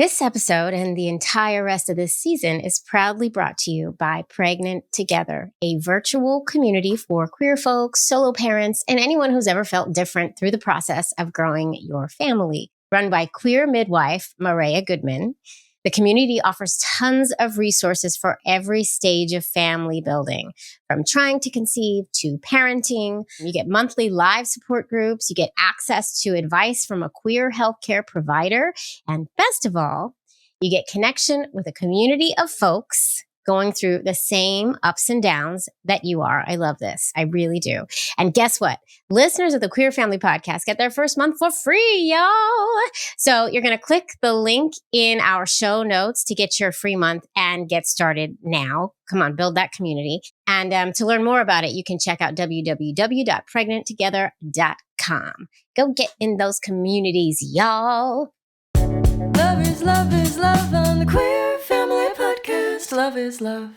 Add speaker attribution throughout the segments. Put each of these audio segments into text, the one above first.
Speaker 1: This episode and the entire rest of this season is proudly brought to you by Pregnant Together, a virtual community for queer folks, solo parents, and anyone who's ever felt different through the process of growing your family. Run by queer midwife Maria Goodman, the community offers tons of resources for every stage of family building, from trying to conceive to parenting. You get monthly live support groups. You get access to advice from a queer healthcare provider. And best of all, you get connection with a community of folks going through the same ups and downs that you are. I love this. I really do. And guess what? Listeners of the Queer Family Podcast get their first month for free, y'all. So you're going to click the link in our show notes to get your free month and get started now. Come on, build that community. And to learn more about it, you can check out www.pregnanttogether.com. Go get in those communities, y'all.
Speaker 2: Love is love on the Queer Family Podcast. Love is love.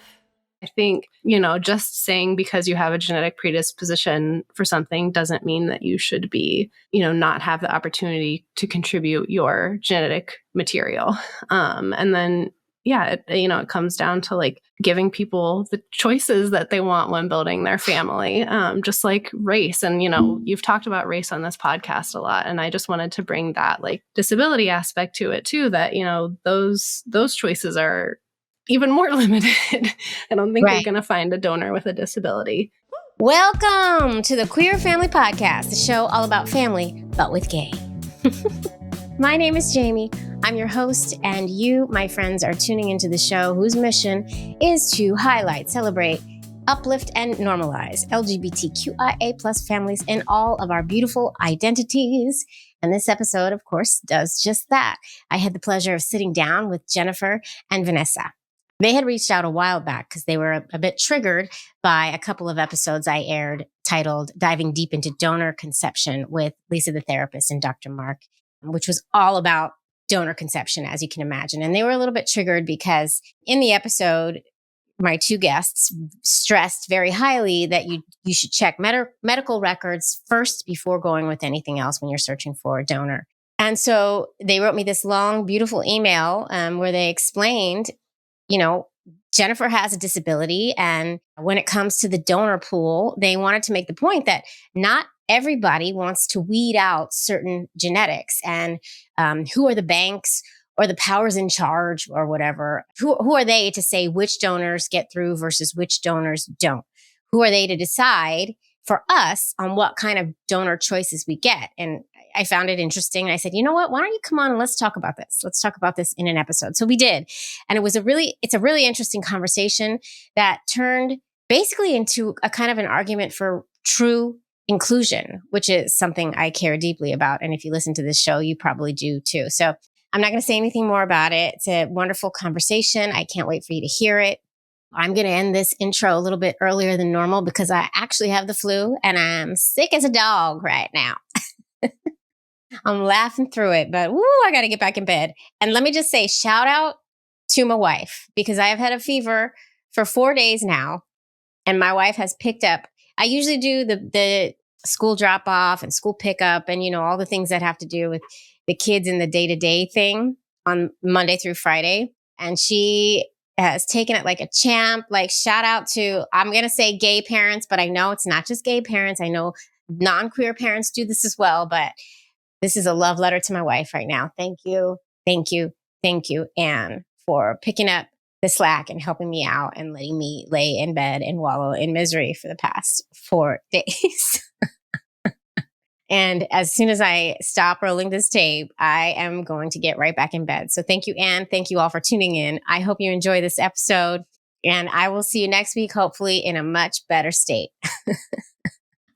Speaker 3: I think, just saying because you have a genetic predisposition for something doesn't mean that you should be, not have the opportunity to contribute your genetic material. And then, it comes down to like giving people the choices that they want when building their family, just like race. And, you've talked about race on this podcast a lot. And I just wanted to bring that like disability aspect to it too, that, those choices are even more limited. I don't think you're going to find a donor with a disability.
Speaker 1: Welcome to the Queer Family Podcast, the show all about family, but with gay. My name is Jamie. I'm your host, and you, my friends, are tuning into the show whose mission is to highlight, celebrate, uplift, and normalize LGBTQIA plus families in all of our beautiful identities. And this episode, of course, does just that. I had the pleasure of sitting down with Jennifer and Vanessa. They had reached out a while back because they were a bit triggered by a couple of episodes I aired titled Diving Deep into Donor Conception with Lisa the Therapist and Dr. Mark, which was all about donor conception, as you can imagine. And they were a little bit triggered because in the episode, my two guests stressed very highly that you should check medical records first before going with anything else when you're searching for a donor. And so they wrote me this long, beautiful email where they explained, Jennifer has a disability. And when it comes to the donor pool, they wanted to make the point that not everybody wants to weed out certain genetics. And who are the banks or the powers in charge or whatever? Who are they to say which donors get through versus which donors don't? Who are they to decide for us on what kind of donor choices we get? And I found it interesting. I said, you know what? Why don't you come on and let's talk about this? Let's talk about this in an episode. So we did. And it's a really interesting conversation that turned basically into a kind of an argument for true inclusion, which is something I care deeply about. And if you listen to this show, you probably do too. So I'm not going to say anything more about it. It's a wonderful conversation. I can't wait for you to hear it. I'm going to end this intro a little bit earlier than normal because I actually have the flu and I'm sick as a dog right now. I'm laughing through it, but I got to get back in bed. And let me just say, shout out to my wife because I have had a fever for 4 days now. And my wife has picked up. I usually do the school drop off and school pickup and, all the things that have to do with the kids in the day-to-day thing on Monday through Friday. And she has taken it like a champ. Like shout out to, I'm going to say gay parents, but I know it's not just gay parents. I know non-queer parents do this as well, but this is a love letter to my wife right now. Thank you. Thank you. Thank you, Anne, for picking up the slack and helping me out and letting me lay in bed and wallow in misery for the past 4 days. And as soon as I stop rolling this tape, I am going to get right back in bed. So thank you, Anne. Thank you all for tuning in. I hope you enjoy this episode and I will see you next week, hopefully in a much better state.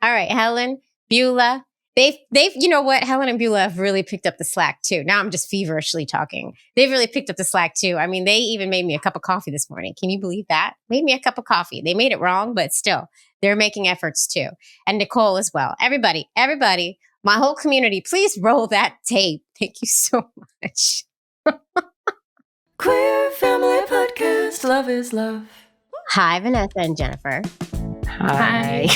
Speaker 1: All right, Helen, Beulah. They've, you know what? Helen and Beulah have really picked up the slack too. Now I'm just feverishly talking. They've really picked up the slack too. I mean, they even made me a cup of coffee this morning. Can you believe that? Made me a cup of coffee. They made it wrong, but still, they're making efforts too. And Nicole as well. Everybody, my whole community, please roll that tape. Thank you so much.
Speaker 2: Queer Family Podcast. Love is love.
Speaker 1: Hi, Vanessa and Jennifer.
Speaker 3: Hi.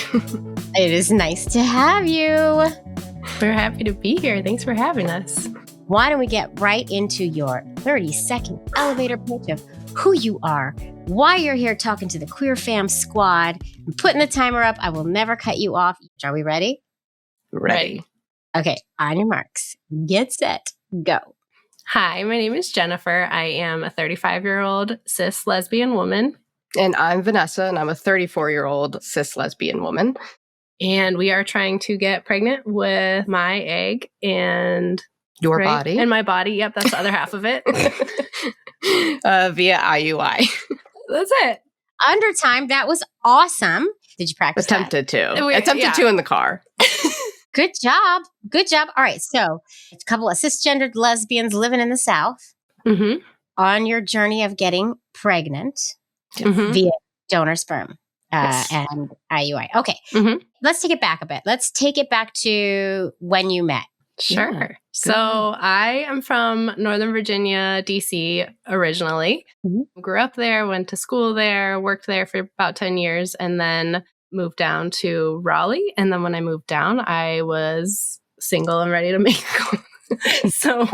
Speaker 1: It is nice to have you.
Speaker 3: We're happy to be here. Thanks for having us.
Speaker 1: why don't we get right into your 30-second elevator pitch of who you are, why you're here talking to the Queer Fam squad. I'm putting the timer up. I will never cut you off. Are we ready?
Speaker 3: Ready.
Speaker 1: Okay, on your marks, get set, go.
Speaker 3: Hi, my name is Jennifer. I am a 35-year-old cis lesbian woman.
Speaker 4: And I'm Vanessa, and I'm a 34-year-old cis lesbian woman.
Speaker 3: And we are trying to get pregnant with my egg and
Speaker 4: Your body.
Speaker 3: And my body. Yep, that's the other half of it.
Speaker 4: Via IUI.
Speaker 3: That's it.
Speaker 1: Under time, that was awesome. Did you practice
Speaker 4: Attempted
Speaker 1: that?
Speaker 4: to. Attempted to in the car.
Speaker 1: Good job. Good job. All right. So a couple of cisgendered lesbians living in the South on your journey of getting pregnant via donor sperm and IUI. Okay. Let's take it back a bit. Let's take it back to when you met.
Speaker 3: Sure.
Speaker 4: Yeah.
Speaker 3: So I am from Northern Virginia, DC originally. Grew up there, went to school there, worked there for about 10 years, and then moved down to Raleigh. And then when I moved down, I was single and ready to make So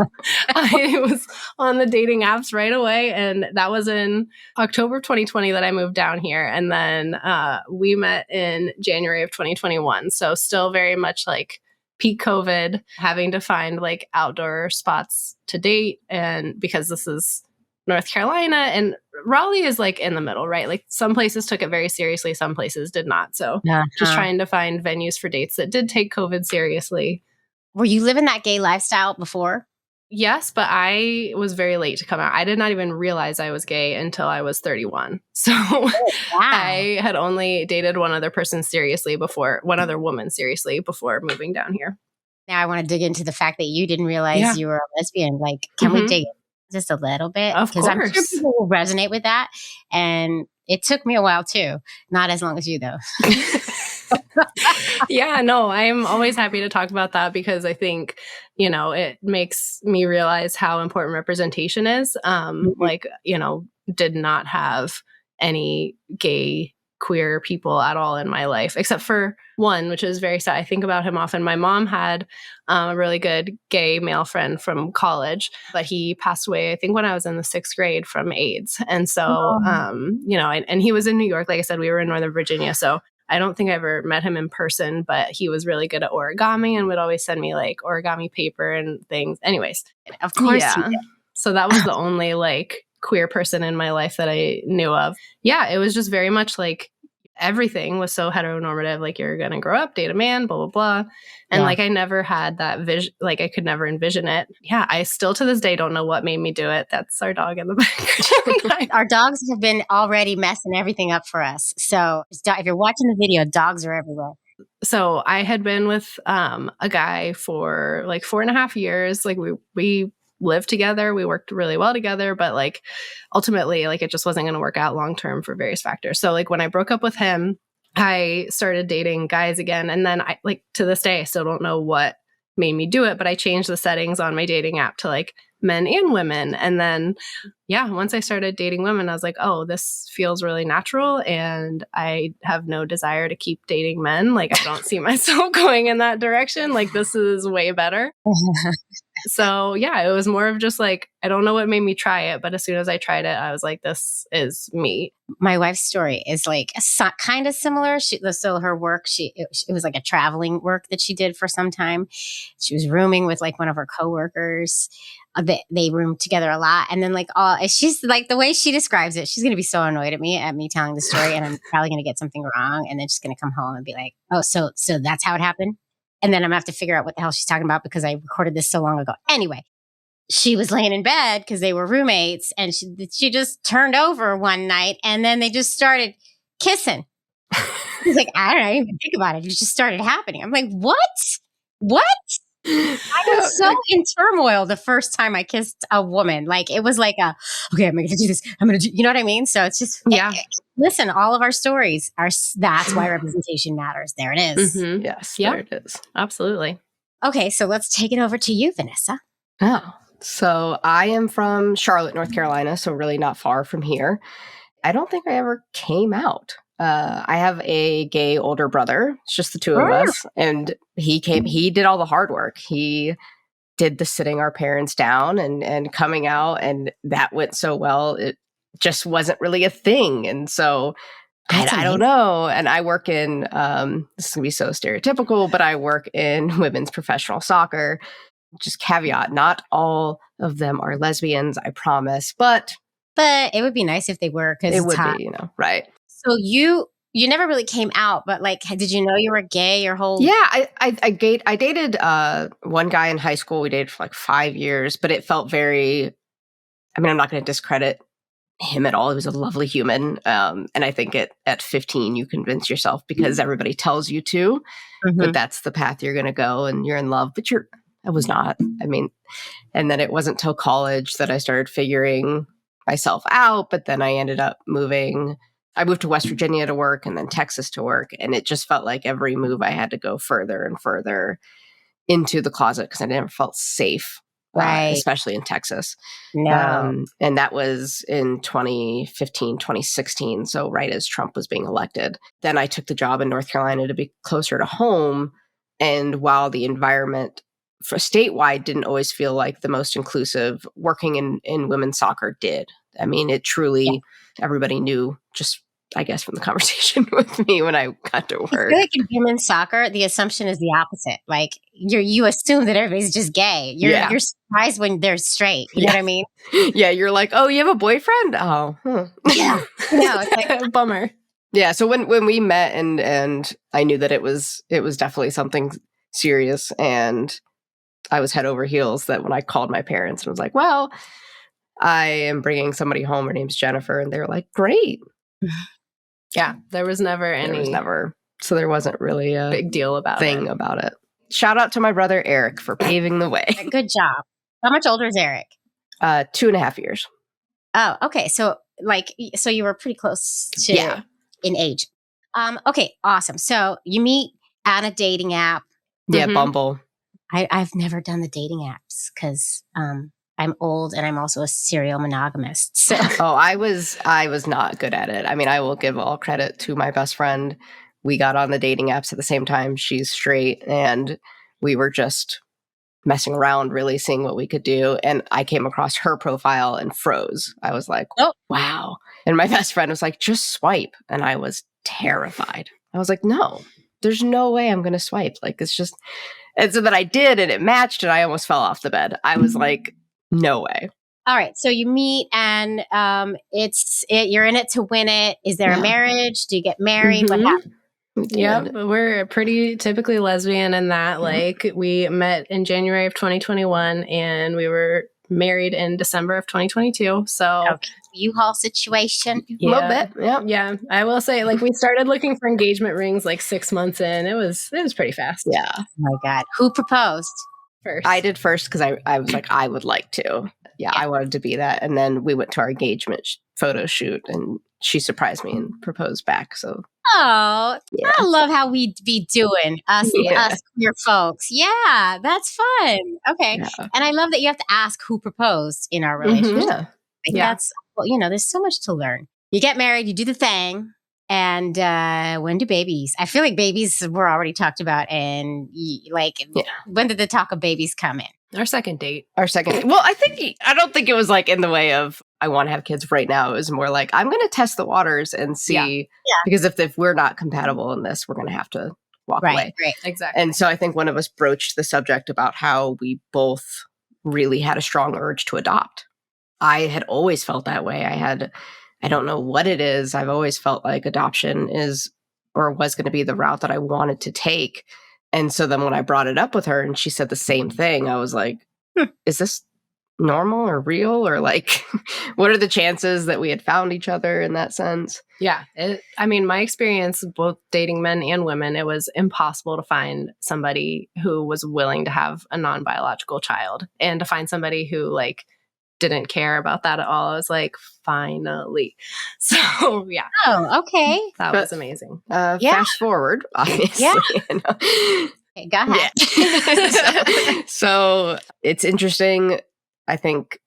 Speaker 3: I was on the dating apps right away. And that was in October of 2020 that I moved down here. And then we met in January of 2021. So still very much like peak COVID, having to find like outdoor spots to date. And because this is North Carolina and Raleigh is like in the middle, right? Like some places took it very seriously, some places did not. So just trying to find venues for dates that did take COVID seriously.
Speaker 1: Were you living that gay lifestyle before?
Speaker 3: Yes, but I was very late to come out. I did not even realize I was gay until I was 31. So I had only dated one other woman seriously before moving down here.
Speaker 1: Now I want to dig into the fact that you didn't realize you were a lesbian. Like, can we dig just a little bit?
Speaker 3: Of course.
Speaker 1: Because I'm sure people will resonate with that. And it took me a while too. Not as long as you though.
Speaker 3: Yeah, no, I'm always happy to talk about that because I think, it makes me realize how important representation is. Did not have any gay queer people at all in my life, except for one, which is very sad. I think about him often. My mom had a really good gay male friend from college, but he passed away, I think, when I was in the 6th grade from AIDS. And so, and he was in New York. Like I said, we were in Northern Virginia. So I don't think I ever met him in person, but he was really good at origami and would always send me like origami paper and things. Anyways,
Speaker 1: of course.
Speaker 3: Yeah. So that was the only like queer person in my life that I knew of. Yeah, it was just very much like everything was so heteronormative. Like you're going to grow up, date a man, blah, blah, blah. And like I never had that vision. Like I could never envision it. Yeah, I still to this day don't know what made me do it. That's our dog in the background.
Speaker 1: Our dogs have been already messing everything up for us. So if you're watching the video, dogs are everywhere.
Speaker 3: So I had been with a guy for like 4.5 years. Like we lived together. We worked really well together, but like ultimately like it just wasn't going to work out long term for various factors. So like when I broke up with him, I started dating guys again. And then I like to this day, I still don't know what made me do it, but I changed the settings on my dating app to like men and women. And then, once I started dating women, I was like, oh, this feels really natural. And I have no desire to keep dating men. Like I don't see myself going in that direction. Like this is way better. So it was more of just like, I don't know what made me try it, but as soon as I tried it, I was like, this is me.
Speaker 1: My wife's story is like kind of similar. So her work, it was like a traveling work that she did for some time. She was rooming with like one of her coworkers. They roomed together a lot. And then like, she's like, the way she describes it, she's going to be so annoyed at me telling the story. And I'm probably going to get something wrong. And then she's going to come home and be like, oh, so that's how it happened. And then I'm going to have to figure out what the hell she's talking about because I recorded this so long ago. Anyway, she was laying in bed because they were roommates and she just turned over one night and then they just started kissing. He's like, I don't even think about it. It just started happening. I'm like, what? I was so in turmoil the first time I kissed a woman. Like it was like okay, I'm going to do this. You know what I mean? So it's just, listen, all of our stories that's why representation matters. There it is.
Speaker 3: Mm-hmm.
Speaker 4: Yes, there it is.
Speaker 3: Absolutely.
Speaker 1: Okay, so let's take it over to you, Vanessa.
Speaker 4: Oh, so I am from Charlotte, North Carolina, so really not far from here. I don't think I ever came out. I have a gay older brother. It's just the two of us. And he did all the hard work. He did the sitting our parents down and coming out, and that went so well. It just wasn't really a thing. And so I don't know. And I work in, this is going to be so stereotypical, but I work in women's professional soccer. Just caveat, not all of them are lesbians, I promise. But
Speaker 1: it would be nice if they were, because
Speaker 4: it
Speaker 1: it's
Speaker 4: would
Speaker 1: hot.
Speaker 4: be, right.
Speaker 1: So you never really came out, but like, did you know you were gay your whole?
Speaker 4: Yeah, I dated one guy in high school. We dated for like 5 years, but it felt very, I mean, I'm not going to discredit him at all. He was a lovely human. And I think at 15, you convince yourself because everybody tells you to, but that's the path you're going to go and you're in love, but I was not. I mean, and then it wasn't till college that I started figuring myself out, but then I ended up moving. I moved to West Virginia to work and then Texas to work. And it just felt like every move I had to go further and further into the closet because I never felt safe, especially in Texas.
Speaker 1: No.
Speaker 4: And that was in 2015, 2016. So right as Trump was being elected. Then I took the job in North Carolina to be closer to home. And while the environment for statewide didn't always feel like the most inclusive, working in women's soccer did. I mean, it truly, everybody knew, just, I guess, from the conversation with me when I got to work.
Speaker 1: I feel like in women's soccer, the assumption is the opposite. Like you assume that everybody's just gay. You're surprised when they're straight. You know what I mean?
Speaker 4: Yeah, you're like, oh, you have a boyfriend? Oh,
Speaker 1: yeah. No, it's like
Speaker 3: bummer.
Speaker 4: Yeah. So when we met and I knew that it was definitely something serious, and I was head over heels that when I called my parents and was like, well, I am bringing somebody home. Her name's Jennifer. And they were like, great.
Speaker 3: Yeah. There was never
Speaker 4: So there wasn't really a
Speaker 3: big deal about
Speaker 4: about it. Shout out to my brother, Eric, for paving the way.
Speaker 1: Good job. How much older is Eric?
Speaker 4: 2.5 years.
Speaker 1: Oh, okay. So you were pretty close to in age. Okay. Awesome. So you meet on a dating app.
Speaker 4: Yeah. Bumble.
Speaker 1: I've never done the dating apps because I'm old and I'm also a serial monogamist. So
Speaker 4: I was not good at it. I mean, I will give all credit to my best friend. We got on the dating apps at the same time. She's straight, and we were just messing around, really seeing what we could do. And I came across her profile and froze. I was like, oh, wow. And my best friend was like, just swipe. And I was terrified. I was like, no, there's no way I'm going to swipe. Like, it's just... And so that I did, and it matched, and I almost fell off the bed. I was like, no way.
Speaker 1: All right. So you meet, and you're in it to win it. Is there a marriage? Do you get married? What happened?
Speaker 3: Yep. We're pretty typically lesbian in that. Like, we met in January of 2021, and we were married in December of 2022. So
Speaker 1: U-Haul situation.
Speaker 4: A little bit. Yeah.
Speaker 3: Yeah. I will say, like, we started looking for engagement rings like 6 months in. It was pretty fast.
Speaker 4: Yeah.
Speaker 1: Oh my God. Who proposed
Speaker 3: first?
Speaker 4: I did first because I was like, I would like to. Yeah, I wanted to be that. And then we went to our engagement photo shoot, and she surprised me and proposed back. So
Speaker 1: I love how we be doing us queer folks. Yeah, that's fun. Okay. Yeah. And I love that you have to ask who proposed in our relationship. That's, there's so much to learn. You get married, you do the thing. And when do babies? I feel like babies were already talked about. And when did the talk of babies come in?
Speaker 3: Our second date.
Speaker 4: Well, I don't think it was like in the way of, I want to have kids right now. It was more like, I'm going to test the waters and see. Yeah. Because if we're not compatible in this, we're going to have to walk away. Right,
Speaker 3: exactly.
Speaker 4: And so I think one of us broached the subject about how we both really had a strong urge to adopt. I had always felt that way. I don't know what it is. I've always felt like adoption is or was going to be the route that I wanted to take. And so then when I brought it up with her and she said the same thing, I was like, is this normal or real? Or like, what are the chances that we had found each other in that sense?
Speaker 3: Yeah. My experience, both dating men and women, it was impossible to find somebody who was willing to have a non-biological child, and to find somebody who didn't care about that at all. I was like, finally. So, yeah.
Speaker 1: Oh, okay.
Speaker 3: That was amazing.
Speaker 4: Fast forward, obviously. Yeah.
Speaker 1: Okay, go ahead.
Speaker 4: Yeah. So it's interesting. I think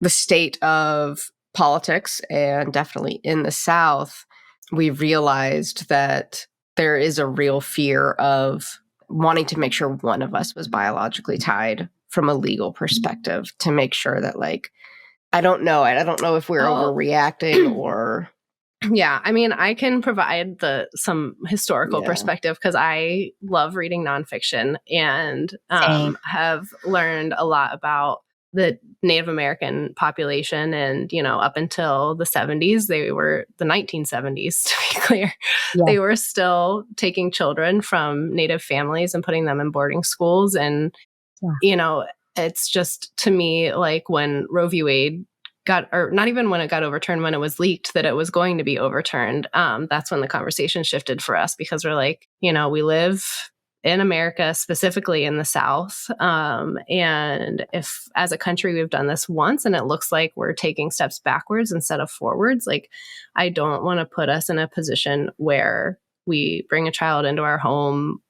Speaker 4: the state of politics, and definitely in the South, we realized that there is a real fear of wanting to make sure one of us was biologically tied from a legal perspective to make sure that like, I don't know if we're overreacting or.
Speaker 3: Yeah, I mean, I can provide some historical perspective because I love reading nonfiction and have learned a lot about the Native American population. And, up until the 70s, they were the 1970s, to be clear. Yeah. They were still taking children from Native families and putting them in boarding schools. And, it's just, to me, like when Roe v. Wade or not even when it got overturned, when it was leaked that it was going to be overturned, that's when the conversation shifted for us, because we're like, we live in America, specifically in the South. And if as a country we've done this once and it looks like we're taking steps backwards instead of forwards, like I don't want to put us in a position where we bring a child into our home,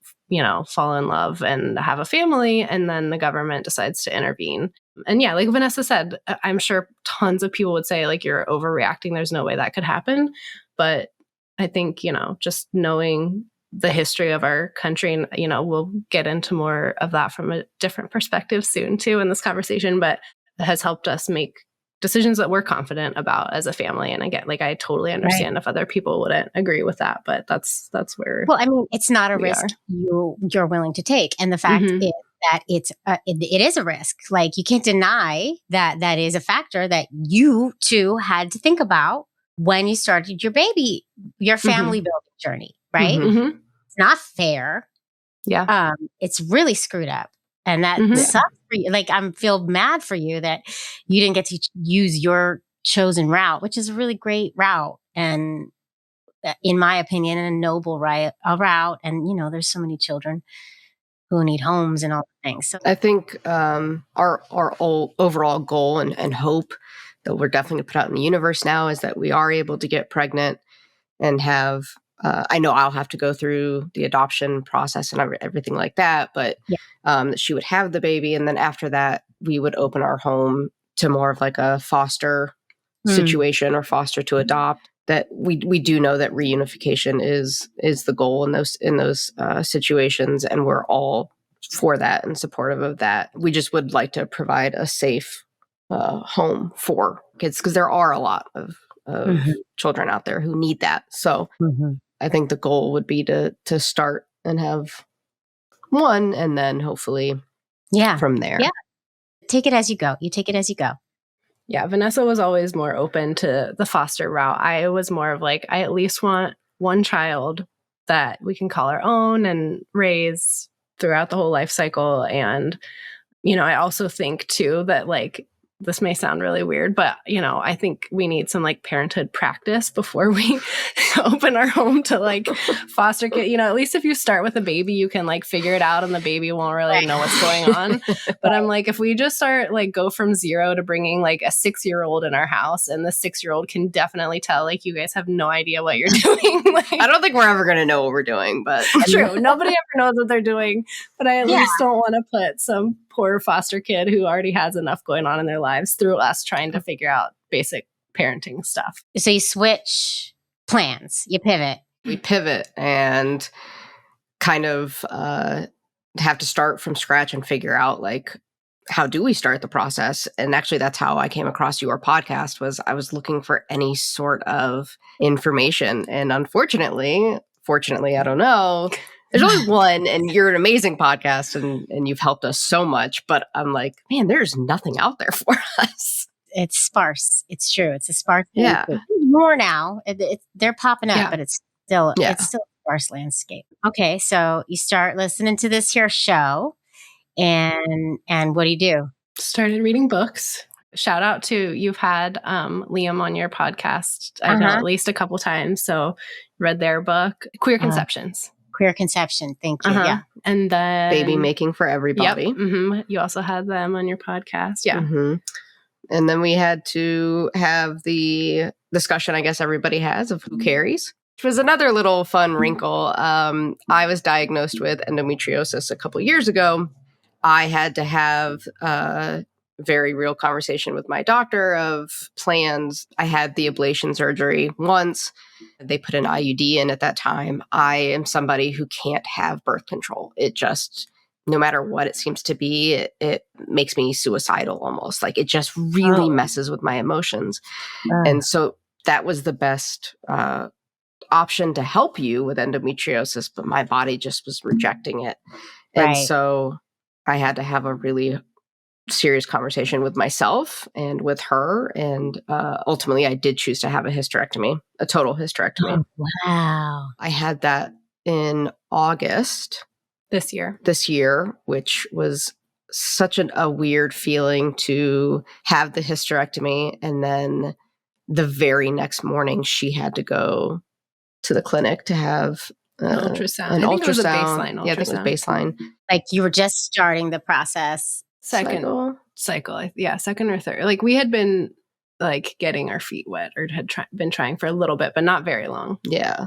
Speaker 3: fall in love and have a family, and then the government decides to intervene. And yeah, like Vanessa said, I'm sure tons of people would say like you're overreacting. There's no way that could happen. But I think, just knowing the history of our country, and, we'll get into more of that from a different perspective soon too in this conversation, but it has helped us make decisions that we're confident about as a family. And again, like I totally understand if other people wouldn't agree with that, but that's where.
Speaker 1: Well, I mean, it's not a risk you're willing to take. And the fact is that it is a risk. Like you can't deny that is a factor that you too had to think about when you started your family building journey, right? It's not fair.
Speaker 3: Yeah.
Speaker 1: It's really screwed up. And that sucks for you. Like I feel mad for you that you didn't get to use your chosen route, which is a really great route. And in my opinion, a noble route. And, there's so many children who need homes and all the things. So
Speaker 4: I think our overall goal and hope that we're definitely put out in the universe now is that we are able to get pregnant and have, I know I'll have to go through the adoption process and everything like that, but that she would have the baby. And then after that, we would open our home to more of like a foster situation or foster to adopt. That we do know that reunification is the goal in those situations, and we're all for that and supportive of that. We just would like to provide a safe home for kids, because there are a lot of children out there who need that. So I think the goal would be to start and have one, and then hopefully from there.
Speaker 1: Yeah, take it as you go. You take it as you go.
Speaker 3: Yeah, Vanessa was always more open to the foster route. I was more of like, I at least want one child that we can call our own and raise throughout the whole life cycle. And, I also think too that like, this may sound really weird, but, I think we need some like parenthood practice before we open our home to like foster kid. At least if you start with a baby, you can like figure it out and the baby won't really know what's going on. But I'm like, if we just start like go from zero to bringing like a 6-year-old in our house, and the 6-year-old can definitely tell like you guys have no idea what you're doing. Like,
Speaker 4: I don't think we're ever going to know what we're doing, but
Speaker 3: true. Nobody ever knows what they're doing, but I at least don't want to put some poor foster kid who already has enough going on in their lives through us trying to figure out basic parenting stuff.
Speaker 1: So you switch plans, you pivot.
Speaker 4: We pivot and kind of have to start from scratch and figure out like, how do we start the process? And actually that's how I came across your podcast. Was I was looking for any sort of information, and fortunately, I don't know, there's only one, and you're an amazing podcast and you've helped us so much. But I'm like, man, there's nothing out there for us.
Speaker 1: It's sparse. It's true. It's a sparse.
Speaker 4: Yeah.
Speaker 1: More now. They're popping up, but it's still a sparse landscape. Okay. So you start listening to this here show, and what do you do?
Speaker 3: Started reading books. Shout out to, you've had Liam on your podcast, I know, at least a couple times. So read their book, Queer Conceptions.
Speaker 1: Queer Conception. Thank you. Yeah.
Speaker 3: And then
Speaker 4: Baby Making for Everybody.
Speaker 3: Yep. You also had them on your podcast. Yeah.
Speaker 4: And then we had to have the discussion, I guess everybody has, of who carries, which was another little fun wrinkle. I was diagnosed with endometriosis a couple years ago. I had to have a very real conversation with my doctor of plans. I had the ablation surgery once. They put an IUD in at that time. I am somebody who can't have birth control. It just no matter what it seems to be, it makes me suicidal almost. Like it just really messes with my emotions. And so that was the best option to help you with endometriosis, but my body just was rejecting it. And so I had to have a really serious conversation with myself and with her. And ultimately, I did choose to have a hysterectomy, a total hysterectomy.
Speaker 1: Oh, wow.
Speaker 4: I had that in August
Speaker 3: this year,
Speaker 4: which was such a weird feeling to have the hysterectomy. And then the very next morning, she had to go to the clinic to have
Speaker 3: an ultrasound.
Speaker 4: An
Speaker 3: I think
Speaker 4: ultrasound.
Speaker 3: It was a baseline ultrasound.
Speaker 4: Yeah, I think it was baseline.
Speaker 1: Like you were just starting the process.
Speaker 3: Second cycle. Yeah, second or third. Like we had been like getting our feet wet or had been trying for a little bit, but not very long.
Speaker 4: Yeah.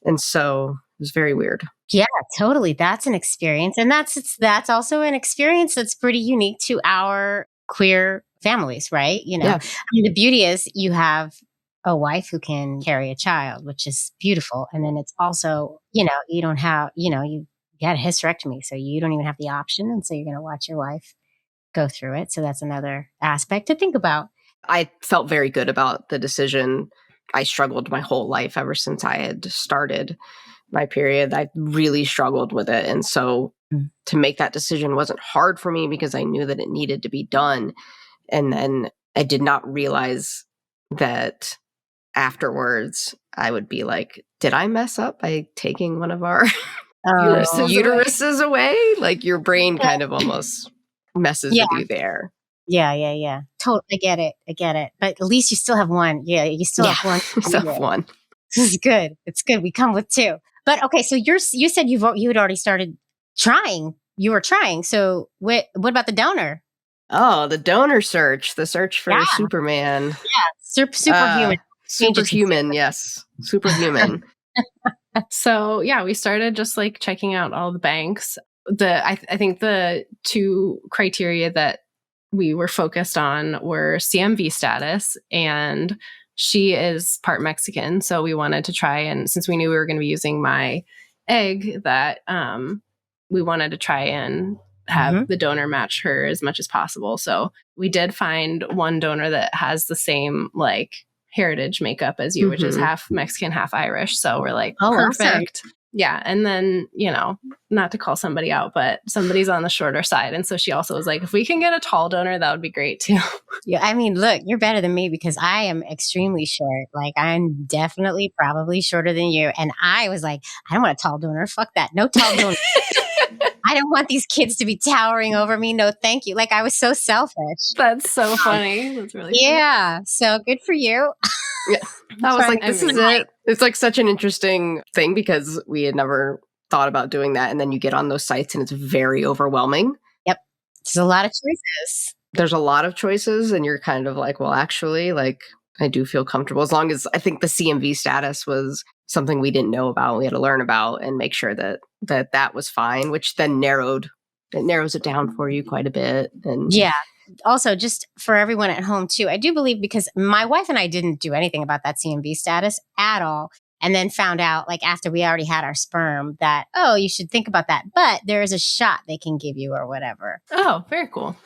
Speaker 4: And so it was very weird.
Speaker 1: Yeah, totally. That's an experience. And that's also an experience that's pretty unique to our queer families, right? You know, I mean, the beauty is you have a wife who can carry a child, which is beautiful. And then it's also, you know, you don't have, you know, you had a hysterectomy, so you don't even have the option. And so you're going to watch your wife go through it. So that's another aspect to think about.
Speaker 4: I felt very good about the decision. I struggled my whole life ever since I had started my period. I really struggled with it. And so to make that decision wasn't hard for me because I knew that it needed to be done. And then I did not realize that afterwards I would be like, did I mess up by taking one of our uteruses away? Like your brain kind of almost messes with you there.
Speaker 1: Yeah. Totally. I get it. But at least you still have one. Yeah, you still have one.
Speaker 4: Still have one.
Speaker 1: This is good. It's good. We come with two. But okay, so you said you had already started trying. You were trying. So what about the donor?
Speaker 4: Oh, the donor search. The search for Superman.
Speaker 1: Yeah, superhuman.
Speaker 4: Superhuman, yes. Superhuman.
Speaker 3: So yeah, we started just like checking out all the banks. I think the two criteria that we were focused on were CMV status, and she is part Mexican. So we wanted to try, and since we knew we were going to be using my egg, that we wanted to try and have the donor match her as much as possible. So we did find one donor that has the same like heritage makeup as you, which is half Mexican, half Irish. So we're like, perfect. Awesome. Yeah. And then, you know, not to call somebody out, but somebody's on the shorter side. And so she also was like, if we can get a tall donor, that would be great too.
Speaker 1: Yeah. I mean, look, you're better than me because I am extremely short. Like I'm definitely probably shorter than you. And I was like, I don't want a tall donor. Fuck that. No tall donor. I don't want these kids to be towering over me. No, thank you. Like I was so selfish.
Speaker 3: That's so funny. That's really
Speaker 1: funny. So good for you.
Speaker 4: Yeah. I was like, this is it. It's like such an interesting thing because we had never thought about doing that. And then you get on those sites and it's very overwhelming.
Speaker 1: Yep. There's a lot of choices.
Speaker 4: There's a lot of choices and you're kind of like, well, actually, like I do feel comfortable as long as I think the CMV status was something we didn't know about. We had to learn about and make sure that was fine, which then narrows it down for you quite a bit. And
Speaker 1: yeah. Also, just for everyone at home too, I do believe because my wife and I didn't do anything about that CMV status at all. And then found out like after we already had our sperm that, oh, you should think about that. But there is a shot they can give you or whatever.
Speaker 3: Oh, very cool.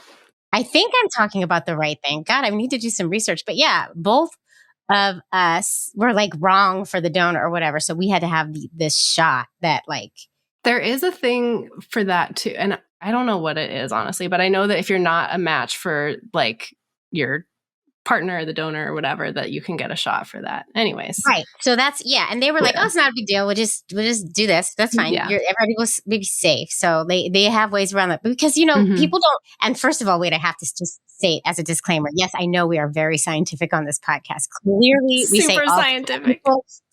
Speaker 1: I think I'm talking about the right thing. God, I need to do some research. But yeah, both of us were like wrong for the donor or whatever. So we had to have this shot that like.
Speaker 3: There is a thing for that too. And I don't know what it is, honestly, but I know that if you're not a match for like your partner, the donor or whatever, that you can get a shot for that. Anyways.
Speaker 1: Right. So that's, yeah. And they were like, oh, it's not a big deal. We'll just do this. That's fine.
Speaker 3: Yeah.
Speaker 1: Everybody will be safe. So they have ways around that because, you know, people don't. And first of all, wait, I have to just say as a disclaimer. Yes, I know we are very scientific on this podcast. Clearly, we say all
Speaker 3: scientific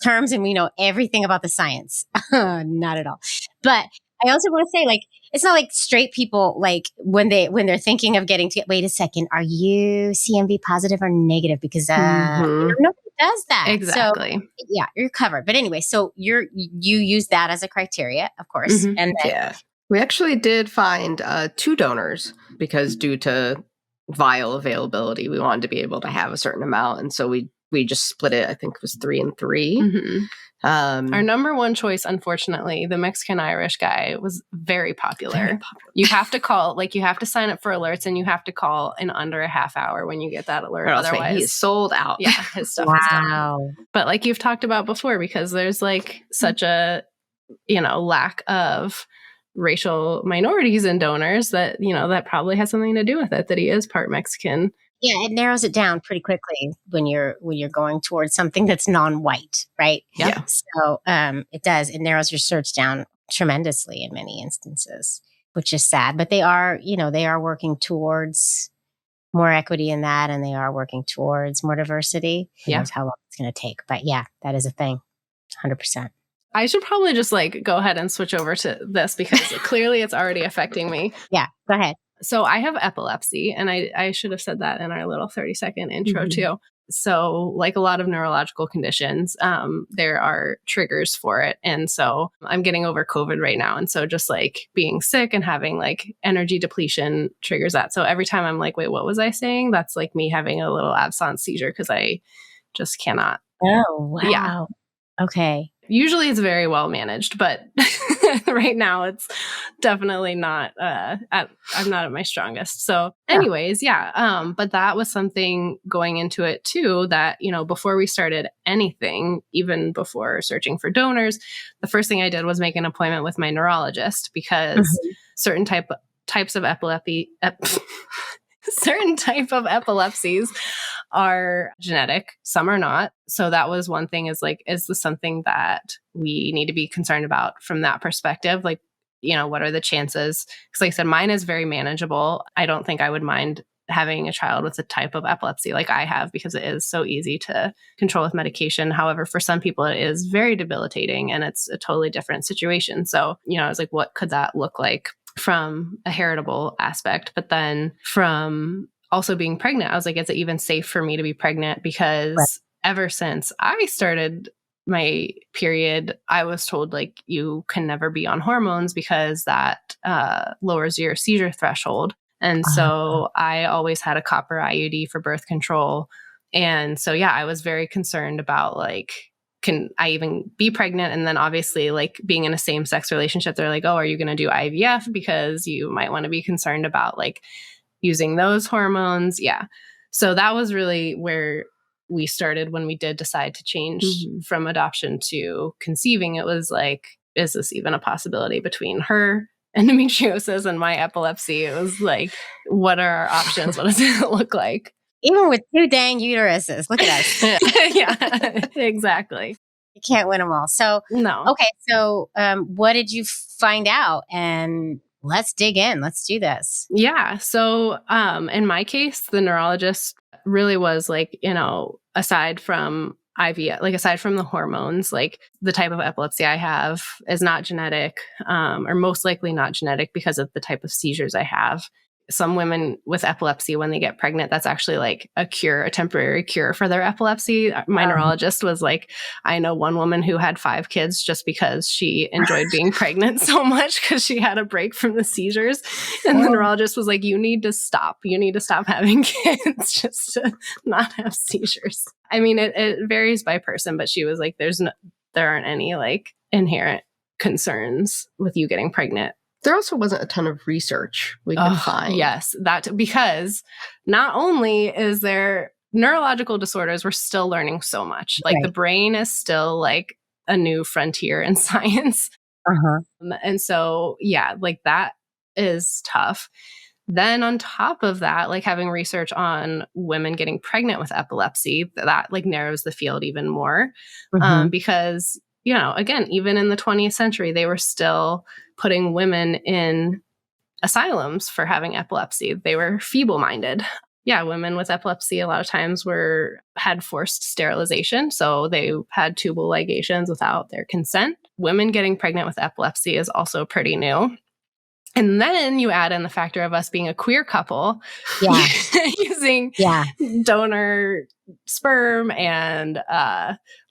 Speaker 1: terms and we know everything about the science. Not at all. But I also want to say, like, it's not like straight people, like when they're thinking of getting to, wait a second, are you CMV positive or negative? Because nobody does that.
Speaker 3: Exactly.
Speaker 1: So, yeah, you're covered. But anyway, so you use that as a criteria, of course. And then,
Speaker 4: we actually did find 2 donors because due to vial availability, we wanted to be able to have a certain amount. And so we we just split it. I think it was 3 and 3.
Speaker 3: Mm-hmm. Our number one choice, unfortunately, the Mexican Irish guy, was very popular. You have to call, like, you have to sign up for alerts, and you have to call in under a half hour when you get that alert. Otherwise,
Speaker 4: he is sold out.
Speaker 3: Yeah, his stuff is done. But like you've talked about before, because there's like such a, lack of racial minorities in donors that, that probably has something to do with it, that he is part Mexican.
Speaker 1: Yeah, it narrows it down pretty quickly when you're going towards something that's non-white, right?
Speaker 4: Yeah.
Speaker 1: So it does. It narrows your search down tremendously in many instances, which is sad. But they are working towards more equity in that, and they are working towards more diversity. Who knows how long it's going to take? But yeah, that is a thing, 100%.
Speaker 3: I should probably just go ahead and switch over to this because clearly it's already affecting me.
Speaker 1: Yeah, go ahead.
Speaker 3: So I have epilepsy, and I should have said that in our little 30-second intro too. So like a lot of neurological conditions, there are triggers for it. And so I'm getting over COVID right now. And so just like being sick and having like energy depletion triggers that. So every time I'm like, wait, what was I saying? That's like me having a little absence seizure because I just cannot.
Speaker 1: Oh, wow.
Speaker 3: Yeah.
Speaker 1: Okay.
Speaker 3: Usually it's very well managed, but right now it's definitely not, I'm not at my strongest. So anyways, but that was something going into it too, that, before we started anything, even before searching for donors, the first thing I did was make an appointment with my neurologist because certain types of certain type of epilepsies are genetic, some are not. So that was one thing, is this something that we need to be concerned about from that perspective? Like, what are the chances? Because like I said, mine is very manageable. I don't think I would mind having a child with a type of epilepsy like I have, because it is so easy to control with medication. However, for some people it is very debilitating, and it's a totally different situation. So, I was like, what could that look like from a heritable aspect? But then from also being pregnant, I was like, is it even safe for me to be pregnant? Because ever since I started my period, I was told like, you can never be on hormones because that lowers your seizure threshold. And so I always had a copper IUD for birth control. And so, I was very concerned about like, can I even be pregnant? And then obviously like being in a same-sex relationship, they're like, oh, are you going to do IVF? Because you might want to be concerned about like using those hormones. Yeah. So that was really where we started when we did decide to change from adoption to conceiving. It was like, is this even a possibility between her endometriosis and my epilepsy? It was like, what are our options? What does it look like?
Speaker 1: Even with 2 dang uteruses, look at us.
Speaker 3: Yeah, exactly.
Speaker 1: You can't win them all. So,
Speaker 3: no.
Speaker 1: Okay. So, what did you find out? And let's dig in. Let's do this.
Speaker 3: Yeah. So, in my case, the neurologist really was like, aside from IVF, like aside from the hormones, like the type of epilepsy I have is not genetic, or most likely not genetic because of the type of seizures I have. Some women with epilepsy, when they get pregnant, that's actually like a temporary cure for their epilepsy. My neurologist was like, I know one woman who had 5 kids just because she enjoyed being pregnant so much because she had a break from the seizures. And the neurologist was like, you need to stop. You need to stop having kids just to not have seizures. I mean, it varies by person, but she was like, there aren't any like inherent concerns with you getting pregnant.
Speaker 4: There also wasn't a ton of research we could find.
Speaker 3: Yes, because not only is there neurological disorders, we're still learning so much. Like the brain is still like a new frontier in science. And so, like that is tough. Then on top of that, like having research on women getting pregnant with epilepsy, that like narrows the field even more. Because, again, even in the 20th century, they were still putting women in asylums for having epilepsy. They were feeble-minded. Women with epilepsy a lot of times had forced sterilization. So they had tubal ligations without their consent. Women getting pregnant with epilepsy is also pretty new. And then you add in the factor of us being a queer couple, using donor sperm and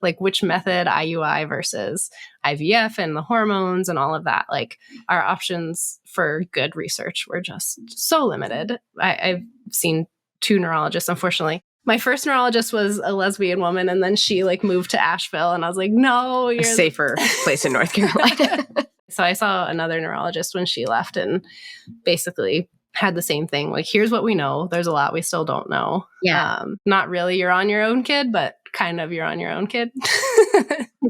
Speaker 3: like which method, IUI versus IVF, and the hormones and all of that. Like our options for good research were just so limited. I've seen 2 neurologists, unfortunately. My first neurologist was a lesbian woman, and then she like moved to Asheville, and I was like, no,
Speaker 4: A
Speaker 3: you're
Speaker 4: safer place in North Carolina.
Speaker 3: So I saw another neurologist when she left and basically had the same thing. Like, here's what we know. There's a lot we still don't know.
Speaker 1: Yeah.
Speaker 3: Not really you're on your own, kid, but kind of you're on your own, kid.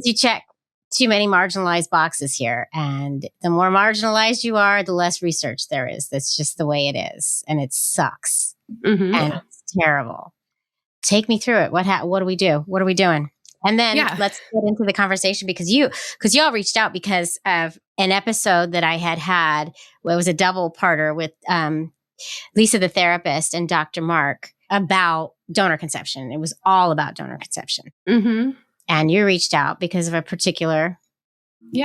Speaker 1: You check too many marginalized boxes here. And the more marginalized you are, the less research there is. That's just the way it is. And it sucks.
Speaker 3: Mm-hmm.
Speaker 1: And it's terrible. Take me through it. What do we do? What are we doing? And then let's get into the conversation because y'all reached out because of an episode that I had. Well, it was a double-parter with Lisa, the therapist, and Dr. Mark about donor conception. It was all about donor conception.
Speaker 3: Mm-hmm.
Speaker 1: And you reached out because of a particular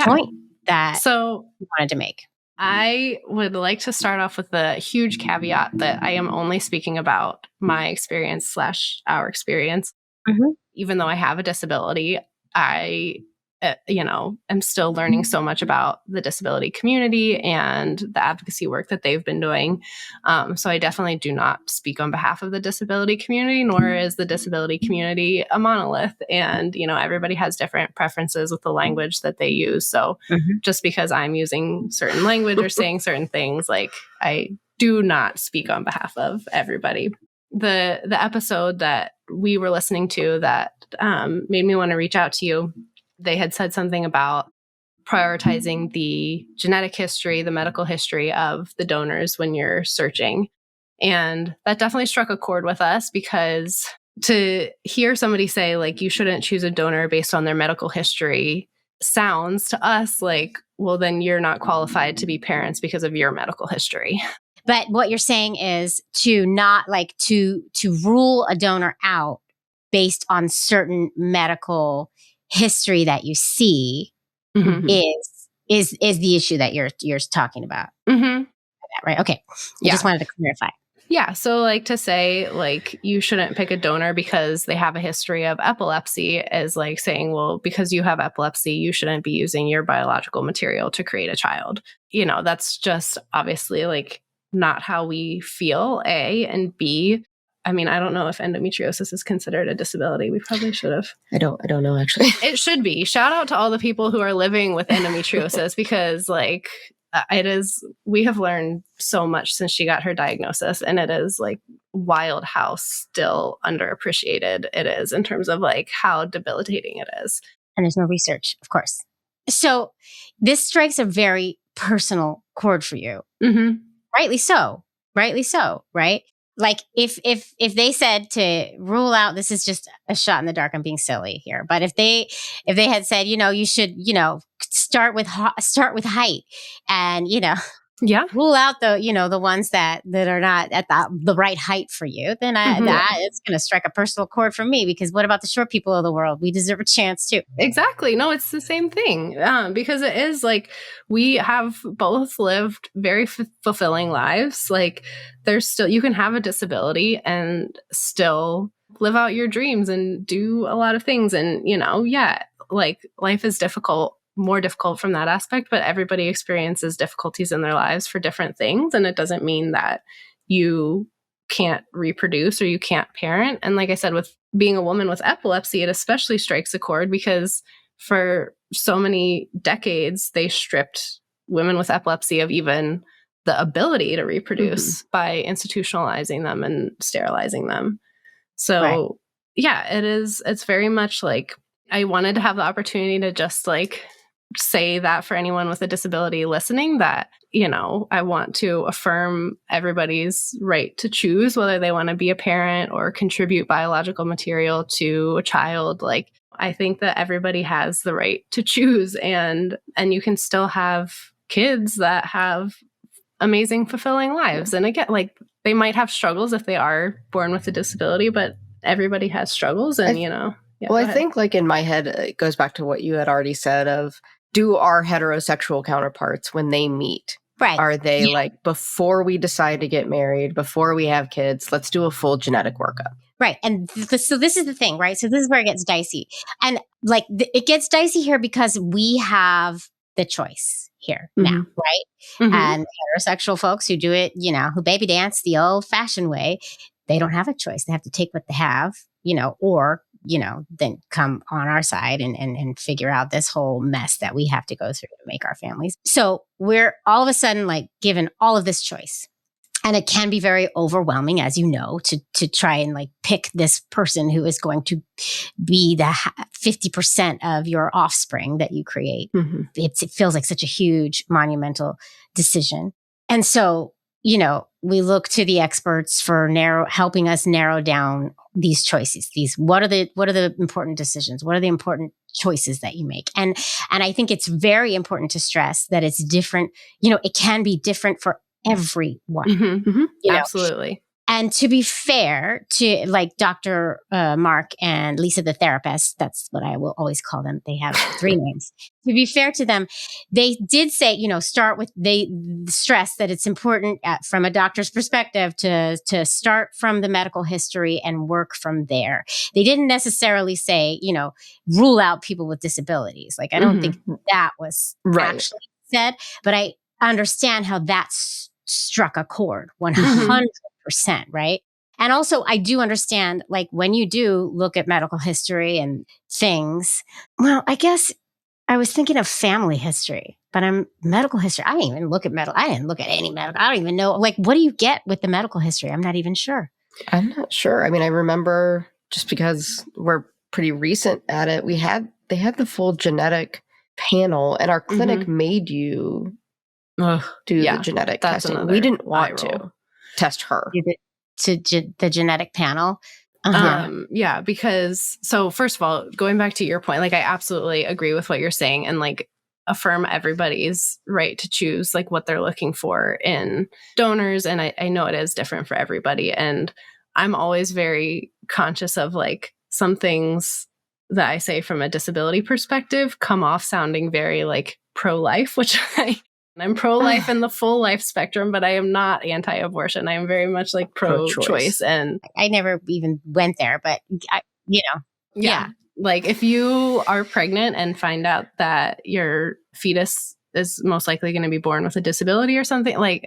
Speaker 1: point that you wanted to make.
Speaker 3: I would like to start off with a huge caveat that I am only speaking about my experience / our experience. Mm-hmm. Even though I have a disability, I, am still learning so much about the disability community and the advocacy work that they've been doing. So I definitely do not speak on behalf of the disability community, nor is the disability community a monolith. And, everybody has different preferences with the language that they use. So just because I'm using certain language or saying certain things, like I do not speak on behalf of everybody. The episode that we were listening to that made me want to reach out to you, they had said something about prioritizing the genetic history, the medical history of the donors when you're searching. And that definitely struck a chord with us because to hear somebody say, like, you shouldn't choose a donor based on their medical history sounds to us like, well, then you're not qualified to be parents because of your medical history.
Speaker 1: But what you're saying is to not like to rule a donor out based on certain medical history that you see is the issue that you're talking about. Mm-hmm. Right? Okay. I just wanted to clarify.
Speaker 3: Yeah. So like to say like you shouldn't pick a donor because they have a history of epilepsy is like saying, well, because you have epilepsy, you shouldn't be using your biological material to create a child. That's just obviously like not how we feel, A, and B. I mean, I don't know if endometriosis is considered a disability. We probably should have.
Speaker 4: I don't know, actually.
Speaker 3: It should be. Shout out to all the people who are living with endometriosis because like it is, we have learned so much since she got her diagnosis, and it is like wild how still underappreciated it is in terms of like how debilitating it is.
Speaker 1: And there's no research, of course. So this strikes a very personal chord for you. Mm-hmm. Rightly so, right? Like if they said to rule out, this is just a shot in the dark. I'm being silly here, but if they had said, you should, start with height, and rule out the ones that are not at the right height for you, then that it's going to strike a personal chord for me because what about the short people of the world? We deserve a chance too.
Speaker 3: Exactly. No, it's the same thing because it is like we have both lived very fulfilling lives. Like there's still, you can have a disability and still live out your dreams and do a lot of things. And, like life is more difficult from that aspect, but everybody experiences difficulties in their lives for different things. And it doesn't mean that you can't reproduce or you can't parent. And like I said, with being a woman with epilepsy, it especially strikes a chord because for so many decades, they stripped women with epilepsy of even the ability to reproduce by institutionalizing them and sterilizing them. So it's very much like I wanted to have the opportunity to just like say that for anyone with a disability listening that, I want to affirm everybody's right to choose whether they want to be a parent or contribute biological material to a child. Like, I think that everybody has the right to choose and you can still have kids that have amazing, fulfilling lives. And again, like they might have struggles if they are born with a disability, but everybody has struggles and,
Speaker 4: I think like in my head, it goes back to what you had already said of, do our heterosexual counterparts when they meet, are they like, before we decide to get married, before we have kids, let's do a full genetic workup.
Speaker 1: Right. And so this is the thing, right? So this is where it gets dicey. And like it gets dicey here because we have the choice here now, right? And heterosexual folks who do it, who baby dance the old fashioned way, they don't have a choice. They have to take what they have, or, then come on our side and figure out this whole mess that we have to go through to make our families. So we're all of a sudden like given all of this choice. And it can be very overwhelming, as you know, to try and like pick this person who is going to be the 50% of your offspring that you create.
Speaker 4: Mm-hmm.
Speaker 1: It feels like such a huge, monumental decision. And so, we look to the experts for helping us narrow down these choices. What are the important decisions? What are the important choices that you make? And I think it's very important to stress that it's different. It can be different for everyone.
Speaker 3: Mm-hmm. Mm-hmm.
Speaker 1: You know?
Speaker 3: Absolutely.
Speaker 1: And to be fair to like Dr. Mark and Lisa, the therapist, that's what I will always call them. They have 3 names. To be fair to them, they did say, they stress that it's important from a doctor's perspective to start from the medical history and work from there. They didn't necessarily say, rule out people with disabilities. Like, I don't think that was actually said, but I understand how that struck a chord 100%. Right. And also I do understand, like, when you do look at medical history and things, well, I guess I was thinking of family history, but medical history. I didn't even look at I didn't look at any medical. I don't even know. Like, what do you get with the medical history? I'm not even sure.
Speaker 4: I'm not sure. I mean, I remember, just because we're pretty recent at it, they had the full genetic panel, and our clinic made you do the genetic testing. We didn't want to test her.
Speaker 1: The genetic panel.
Speaker 3: Because so first of all, going back to your point, like, I absolutely agree with what you're saying, and like affirm everybody's right to choose like what they're looking for in donors. And I know it is different for everybody. And I'm always very conscious of like some things that I say from a disability perspective come off sounding very like pro-life, which I'm pro-life in the full life spectrum, but I am not anti-abortion. I am very much like pro-choice. And
Speaker 1: I never even went there, but
Speaker 3: yeah. Like, if you are pregnant and find out that your fetus is most likely going to be born with a disability or something, like,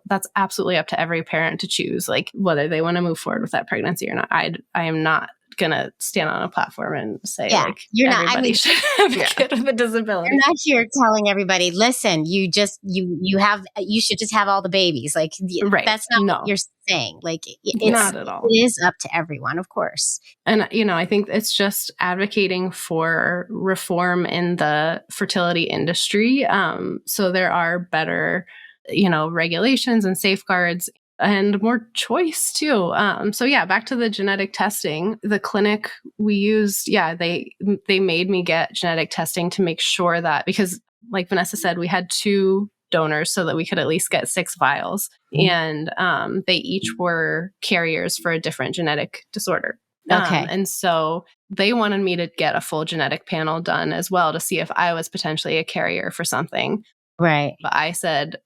Speaker 3: that's absolutely up to every parent to choose, like, whether they want to move forward with that pregnancy or not. I am not gonna stand on a platform and say like
Speaker 1: you're not.
Speaker 3: Everybody should have a kid with a disability.
Speaker 1: I'm not here telling everybody, listen, you should just have all the babies. Like, that's not what you're saying. Like, it's
Speaker 3: not at all.
Speaker 1: It is up to everyone, of course.
Speaker 3: And I think it's just advocating for reform in the fertility industry. So there are better, regulations and safeguards, and more choice too. So yeah, back to the genetic testing. The clinic we used, they made me get genetic testing to make sure that, because like Vanessa said, we had 2 donors so that we could at least get 6 vials. And they each were carriers for a different genetic disorder.
Speaker 1: Okay.
Speaker 3: And so they wanted me to get a full genetic panel done as well to see if I was potentially a carrier for something.
Speaker 1: Right.
Speaker 3: But I said,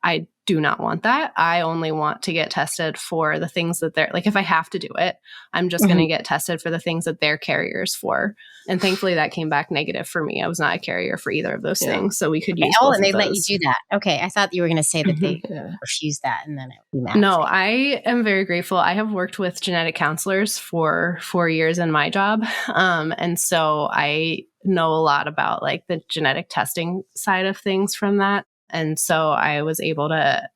Speaker 3: I do not want that. I only want to get tested for the things that they're like, if I have to do it, I'm just going to get tested for the things that they're carriers for. And thankfully that came back negative for me. I was not a carrier for either of those things. So we could use both
Speaker 1: and they
Speaker 3: of
Speaker 1: let
Speaker 3: those.
Speaker 1: you do that. Okay. I thought you were going to say that they refused that and then it would be mad.
Speaker 3: No, I am very grateful. I have worked with genetic counselors for 4 years in my job. And so I know a lot about like the genetic testing side of things from that. And so I was able to,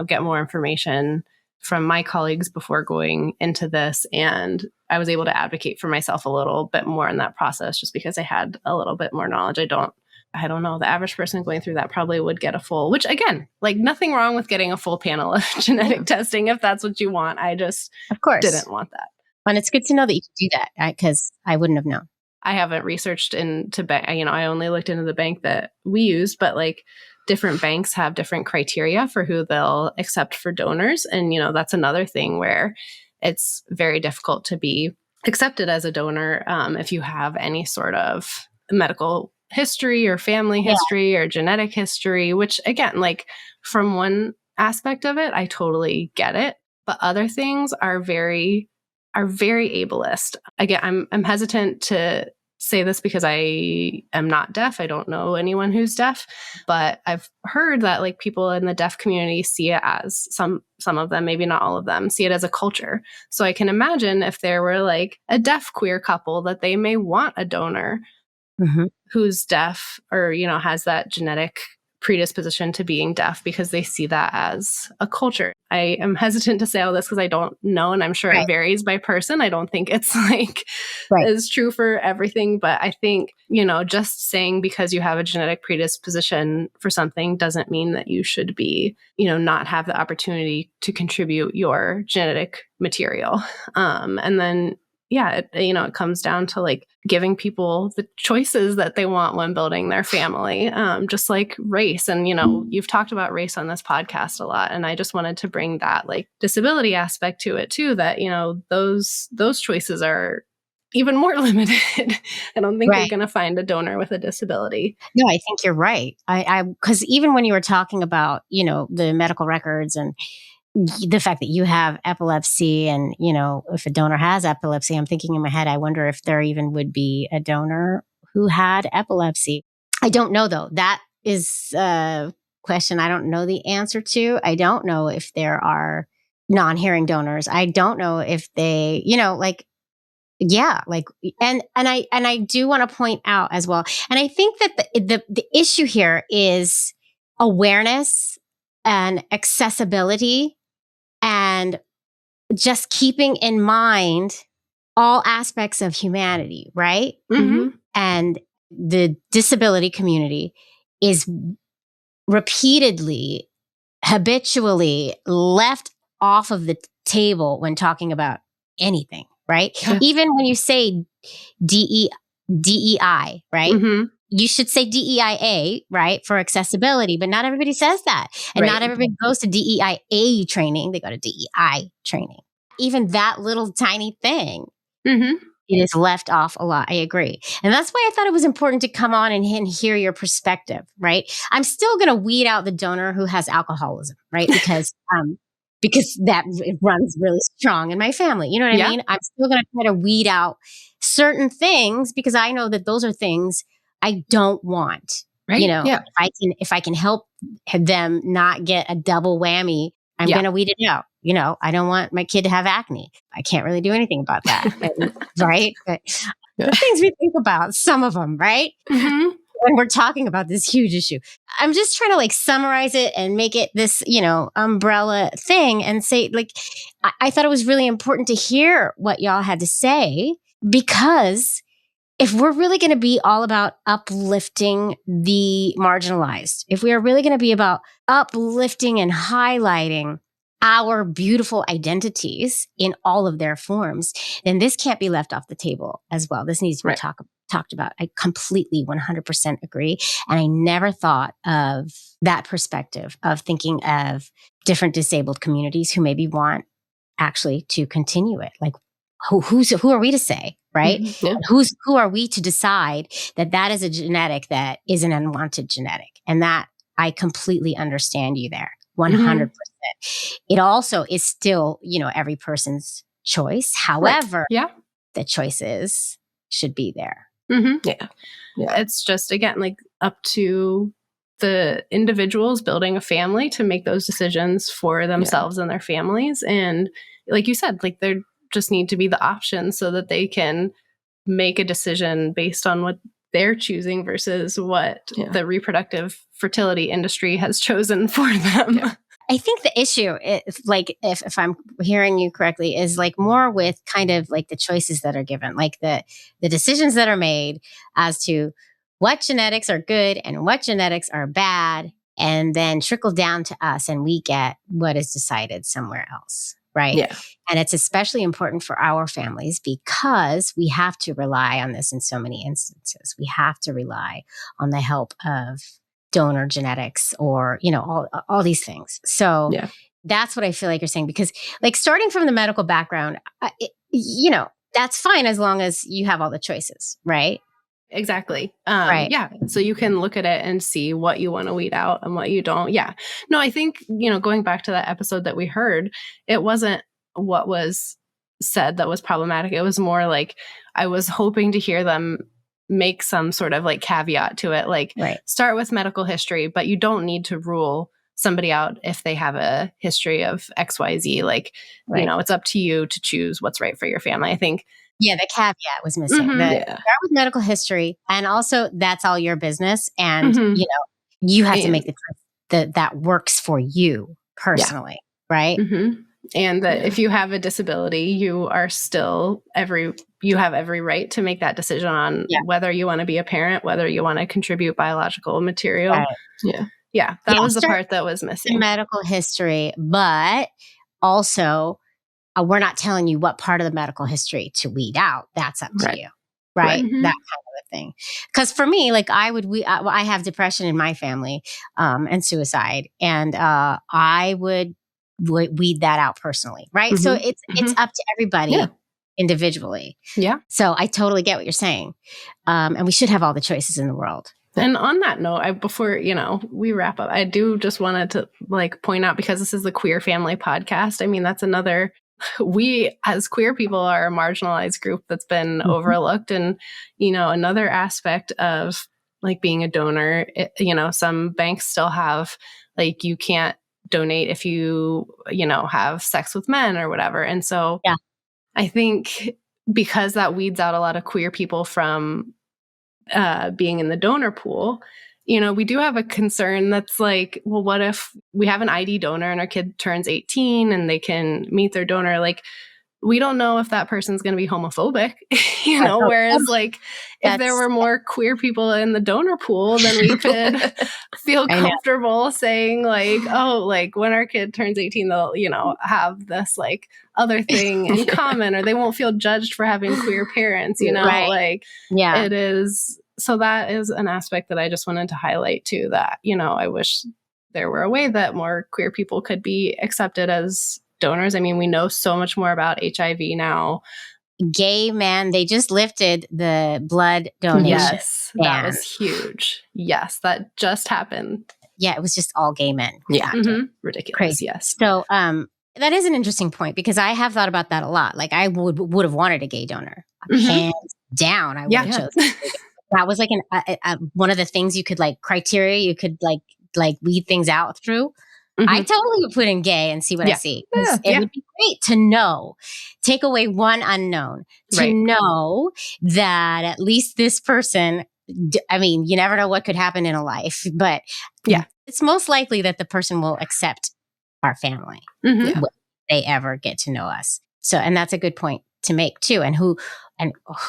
Speaker 3: get more information from my colleagues before going into this. And I was able to advocate for myself a little bit more in that process just because I had a little bit more knowledge. I don't know. The average person going through that probably would get a full, which again, like nothing wrong with getting a full panel of genetic testing if that's what you want. I just
Speaker 1: of course
Speaker 3: didn't want that.
Speaker 1: And it's good to know that you can do that because I wouldn't have known.
Speaker 3: I haven't researched into bank. I only looked into the bank that we used, but like different banks have different criteria for who they'll accept for donors. And, that's another thing where it's very difficult to be accepted as a donor if you have any sort of medical history or family history or genetic history, which again, like from one aspect of it, I totally get it. But other things are very ableist. Again, I'm hesitant to say this because I am not deaf. I don't know anyone who's deaf, but I've heard that like people in the deaf community see it as some of them, maybe not all of them, see it as a culture. So I can imagine if there were like a deaf queer couple that they may want a donor who's deaf or, has that genetic predisposition to being deaf because they see that as a culture. I am hesitant to say all this because I don't know, and I'm sure it varies by person. I don't think it's like is true for everything, but I think, just saying because you have a genetic predisposition for something doesn't mean that you should be, not have the opportunity to contribute your genetic material. And then it comes down to like giving people the choices that they want when building their family, just like race. And, you've talked about race on this podcast a lot. And I just wanted to bring that like disability aspect to it too, that, those choices are even more limited. I don't think you're going to find a donor with a disability.
Speaker 1: No, I think you're right. Because even when you were talking about, the medical records and the fact that you have epilepsy and, if a donor has epilepsy, I'm thinking in my head, I wonder if there even would be a donor who had epilepsy. I don't know, though. That is a question I don't know the answer to. I don't know if there are non-hearing donors. I don't know if they, and I do want to point out as well. And I think that the issue here is awareness and accessibility and just keeping in mind all aspects of humanity, right? And the disability community is repeatedly, habitually left off of the table when talking about anything, right? Even when you say DEI, right? You should say DEIA, right, for accessibility, but not everybody says that. And not everybody goes to DEIA training. They go to DEI training. Even that little tiny thing, it is left off a lot. I agree. And that's why I thought it was important to come on and hear your perspective, right? I'm still going to weed out the donor who has alcoholism, right? Because that runs really strong in my family. You know what I mean? I'm still going to try to weed out certain things because I know that those are things I don't want, if I can help them not get a double whammy, I'm going to weed it out. I don't want my kid to have acne. I can't really do anything about that. Right. But the things we think about, some of them, right. When we're talking about this huge issue, I'm just trying to like summarize it and make it this, umbrella thing and say like, I thought it was really important to hear what y'all had to say because if we're really going to be all about uplifting the marginalized, if we are really going to be about uplifting and highlighting our beautiful identities in all of their forms, then this can't be left off the table as well. This needs to be talked about. I completely 100% agree. And I never thought of that perspective of thinking of different disabled communities who maybe want actually to continue it. Like, who are we to say, right? Who are we to decide that is a genetic that is an unwanted genetic? And that I completely understand you there, 100%. It also is still, every person's choice. However, the choices should be there.
Speaker 3: It's just, again, like up to the individuals building a family to make those decisions for themselves and their families. And like you said, like there just need to be the options so that they can make a decision based on what they're choosing versus what the reproductive fertility industry has chosen for them.
Speaker 1: I think the issue is like, if I'm hearing you correctly, is like more with kind of like the choices that are given, like the decisions that are made as to what genetics are good and what genetics are bad, and then trickle down to us and we get what is decided somewhere else. Right. Yeah. And it's especially important for our families because we have to rely on this in so many instances. We have to rely on the help of donor genetics or, all these things. So that's what I feel like you're saying, because like starting from the medical background, that's fine as long as you have all the choices. Right.
Speaker 3: Exactly. Yeah. So you can look at it and see what you want to weed out and what you don't. Yeah. No, I think, going back to that episode that we heard, it wasn't what was said that was problematic. It was more like I was hoping to hear them make some sort of like caveat to it, like start with medical history, but you don't need to rule somebody out if they have a history of XYZ. Like, you know, it's up to you to choose what's right for your family. I think.
Speaker 1: Yeah, the caveat was missing. Start with medical history, and also that's all your business, and you know, you have to make the choice that works for you personally, right?
Speaker 3: And that if you have a disability, you are still you have every right to make that decision on whether you want to be a parent, whether you want to contribute biological material. That was the part that was missing.
Speaker 1: Medical history, but also we're not telling you what part of the medical history to weed out. That's up to you, right? That kind of a thing. Because for me, like I have depression in my family and suicide, and I would weed that out personally, right? So it's up to everybody individually. Yeah. So I totally get what you're saying, and we should have all the choices in the world.
Speaker 3: And on that note, before we wrap up, I do just wanted to like point out, because this is the Queer Family Podcast. I mean, that's another. We as queer people are a marginalized group that's been overlooked, and another aspect of like being a donor. Some banks still have like you can't donate if you have sex with men or whatever, and so I think because that weeds out a lot of queer people from being in the donor pool, we do have a concern that's like, well, what if we have an ID donor and our kid turns 18 and they can meet their donor? Like, we don't know if that person's going to be homophobic, whereas like if there were more queer people in the donor pool, then we could feel comfortable saying like, oh, like when our kid turns 18, they'll, have this like other thing in common, or they won't feel judged for having queer parents, it is. So that is an aspect that I just wanted to highlight too, that, I wish there were a way that more queer people could be accepted as donors. I mean, we know so much more about HIV now.
Speaker 1: Gay men, they just lifted the blood donation.
Speaker 3: Yes, that was huge. Yes, that just happened.
Speaker 1: Yeah, it was just all gay men.
Speaker 3: Yeah. Ridiculous. Crazy. Yes.
Speaker 1: So that is an interesting point, because I have thought about that a lot. Like I would have wanted a gay donor. Hands down, I would have chosen. That was like one of the things you could like criteria you could like weed things out through. I totally would put in gay and see what I see. It would be great to know, take away one unknown, to know that at least this person, I mean, you never know what could happen in a life, but it's most likely that the person will accept our family when they ever get to know us. So, and that's a good point to make too. And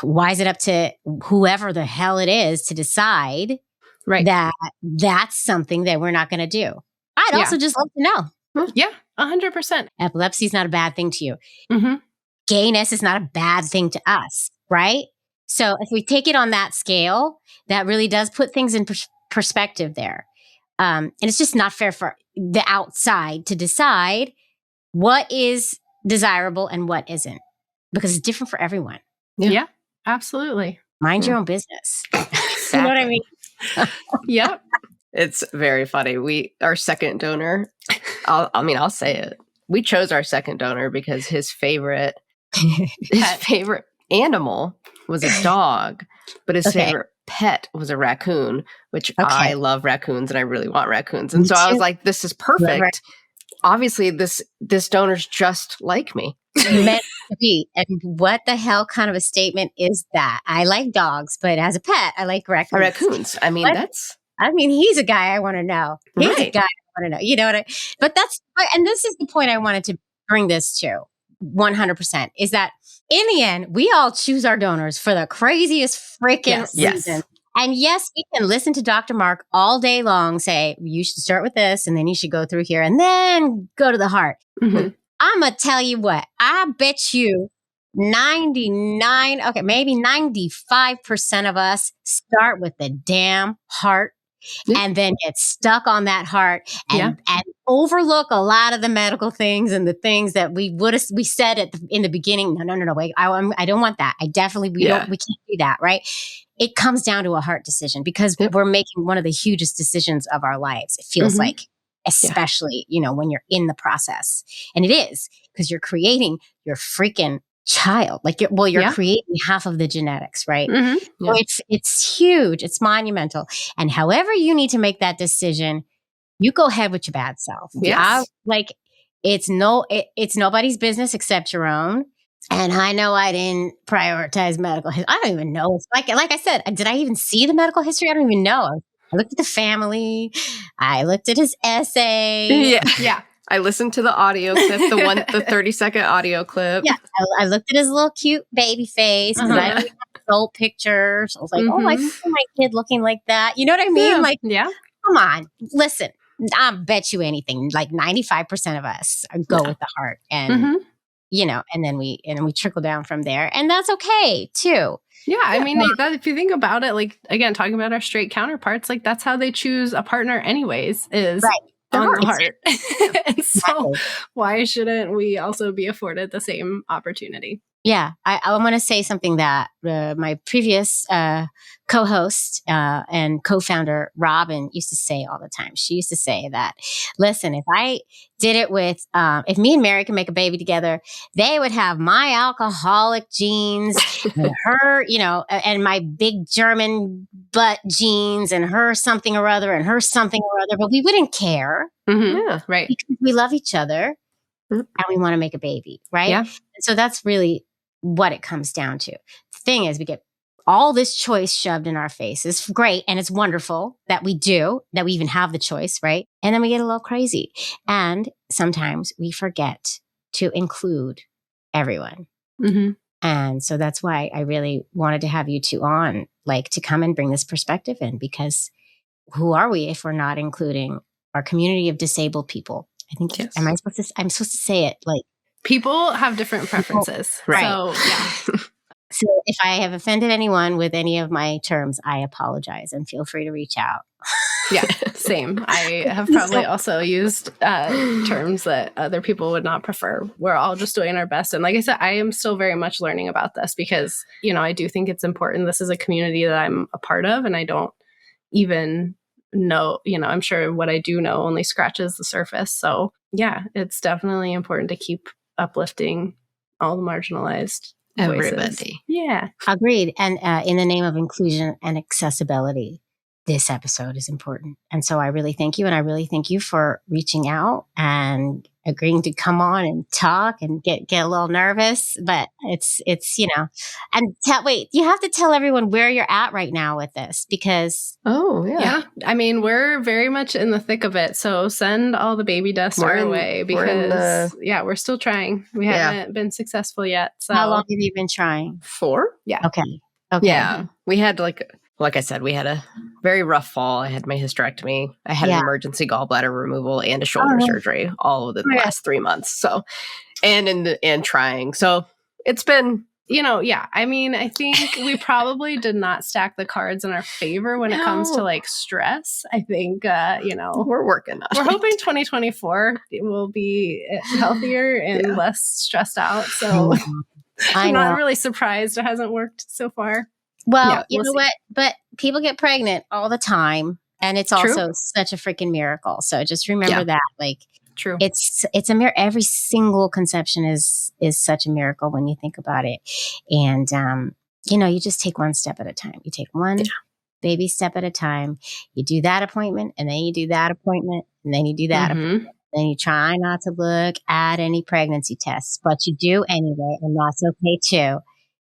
Speaker 1: why is it up to whoever the hell it is to decide that that's something that we're not going to do? I'd also just like to know.
Speaker 3: Yeah, 100%.
Speaker 1: Epilepsy is not a bad thing to you. Gayness is not a bad thing to us, right? So if we take it on that scale, that really does put things in perspective there. And it's just not fair for the outside to decide what is desirable and what isn't, because it's different for everyone.
Speaker 3: Yeah, absolutely.
Speaker 1: Mind your own business. You know what I mean?
Speaker 3: Yep.
Speaker 1: It's
Speaker 4: very funny. Our second donor, I'll say it. We chose our second donor because his favorite animal was a dog, but his favorite pet was a raccoon, which I love raccoons and I really want raccoons. And so I was like, this is perfect. Obviously, this donor's just like me.
Speaker 1: Meant to be. And what the hell kind of a statement is that? I like dogs, but as a pet, I like raccoons.
Speaker 4: I mean,
Speaker 1: he's a guy I want to know. He's a guy I want to know. You know what and this is the point I wanted to bring this to 100%, is that in the end, we all choose our donors for the craziest freaking reason. And yes, we can listen to Dr. Mark all day long say, you should start with this, and then you should go through here, and then go to the heart. I'm going to tell you what, I bet you 95% of us start with the damn heart and then get stuck on that heart and overlook a lot of the medical things and the things that we said in the beginning. No, wait, I don't want that. We can't do that, right? It comes down to a heart decision, because we're making one of the hugest decisions of our lives. It feels like, especially, when you're in the process. And it is, because you're creating your freaking child. Like, you're creating half of the genetics, right?
Speaker 3: Mhm.
Speaker 1: So it's huge. It's monumental. And however you need to make that decision, you go ahead with your bad self.
Speaker 3: Yes.
Speaker 1: It's nobody's business except your own. And I know I didn't prioritize medical history. I don't even know. It's like I said, did I even see the medical history? I don't even know. I looked at the family. I looked at his essay.
Speaker 3: Yeah.
Speaker 4: I listened to the audio clip, the 30-second audio clip.
Speaker 1: Yeah. I looked at his little cute baby face.
Speaker 3: Uh-huh.
Speaker 1: I got old pictures. I was like, oh, I can see my kid looking like that. You know what I mean?
Speaker 3: Yeah.
Speaker 1: Like,
Speaker 3: Yeah.
Speaker 1: come on, listen. I bet you anything. Like 95% of us go with the heart, and and then we trickle down from there, and that's okay too.
Speaker 3: Yeah, I mean, if you think about it, like, again, talking about our straight counterparts, like, that's how they choose a partner anyways, is on the heart. And so why shouldn't we also be afforded the same opportunity?
Speaker 1: Yeah, I want to say something that my previous co-host and co-founder, Robin, used to say all the time. She used to say that, listen, if I did it with, if me and Mary can make a baby together, they would have my alcoholic genes and her, and my big German butt genes and her something or other and her something or other, but we wouldn't care.
Speaker 3: Yeah, right.
Speaker 1: Because we love each other and we want to make a baby, right?
Speaker 3: Yeah.
Speaker 1: So that's really what it comes down to. The thing is, we get all this choice shoved in our faces. Great. And it's wonderful that we even have the choice, right? And then we get a little crazy. And sometimes we forget to include everyone.
Speaker 3: Mm-hmm.
Speaker 1: And so that's why I really wanted to have you two on, like, to come and bring this perspective in, because who are we if we're not including our community of disabled people? I think, I'm supposed to say it like,
Speaker 3: people have different preferences.
Speaker 1: Right.
Speaker 3: So, yeah.
Speaker 1: So if I have offended anyone with any of my terms, I apologize, and feel free to reach out.
Speaker 3: Yeah, same. I have probably also used terms that other people would not prefer. We're all just doing our best. And like I said, I am still very much learning about this because, I do think it's important. This is a community that I'm a part of, and I don't even know, I'm sure what I do know only scratches the surface. So yeah, it's definitely important to keep uplifting all the marginalized voices.
Speaker 4: Everybody.
Speaker 1: Yeah. Agreed. And in the name of inclusion and accessibility, this episode is important. And so I really thank you. And I really thank you for reaching out and agreeing to come on and talk and get a little nervous. But it's and wait, you have to tell everyone where you're at right now with this, because.
Speaker 4: Oh, yeah.
Speaker 3: Yeah. I mean, we're very much in the thick of it. So send all the baby dust our way, because we're still trying. We haven't been successful yet. So
Speaker 1: how long have you been trying?
Speaker 4: 4?
Speaker 3: Yeah.
Speaker 1: Okay.
Speaker 4: Yeah. We had like I said, we had a very rough fall. I had my hysterectomy. I had an emergency gallbladder removal and a shoulder surgery all within the last 3 months. So, and trying. So it's been,
Speaker 3: I mean, I think we probably did not stack the cards in our favor when it comes to like stress. I think,
Speaker 4: we're working on it.
Speaker 3: We're hoping 2024 will be healthier and less stressed out. So I'm not really surprised it hasn't worked so far.
Speaker 1: Well, you know what? But people get pregnant all the time, and it's also such a freaking miracle. So just remember that, like,
Speaker 3: true.
Speaker 1: It's a miracle. Every single conception is such a miracle when you think about it. And you just take one step at a time. You take one baby step at a time. You do that appointment, and then you do that appointment, and then you do that appointment. Then you try not to look at any pregnancy tests, but you do anyway, and that's okay too.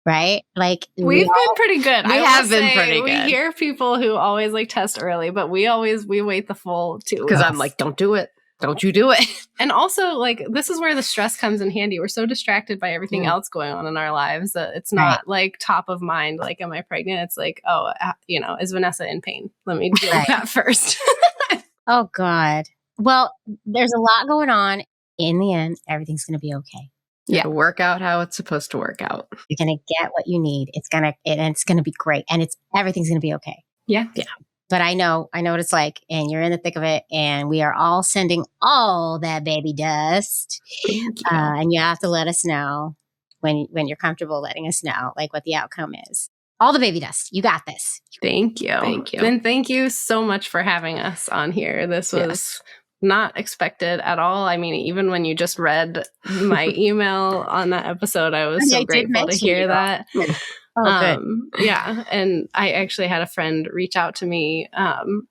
Speaker 1: Right? Like,
Speaker 3: we've been pretty good.
Speaker 4: We have been pretty good.
Speaker 3: We hear people who always like test early, but we wait the full 2 weeks.
Speaker 4: Because I'm like, don't do it. Don't you do it.
Speaker 3: And also, like, this is where the stress comes in handy. We're so distracted by everything else going on in our lives that it's not like top of mind. Like, am I pregnant? It's like, oh, is Vanessa in pain? Let me deal with that first.
Speaker 1: Oh, God. Well, there's a lot going on. In the end, everything's going to be okay.
Speaker 4: Yeah, work out how it's supposed to work out.
Speaker 1: You're gonna get what you need. It's gonna be great, and everything's gonna be okay.
Speaker 3: Yeah.
Speaker 1: But I know what it's like, and you're in the thick of it, and we are all sending all that baby dust. And you have to let us know when you're comfortable letting us know, like, what the outcome is. All the baby dust. You got this.
Speaker 3: Thank you.
Speaker 4: Thank you.
Speaker 3: And thank you so much for having us on here. This was not expected at all. I mean, even when you just read my email on that episode, I was so grateful to hear that.
Speaker 1: Oh, good.
Speaker 3: Yeah. And I actually had a friend reach out to me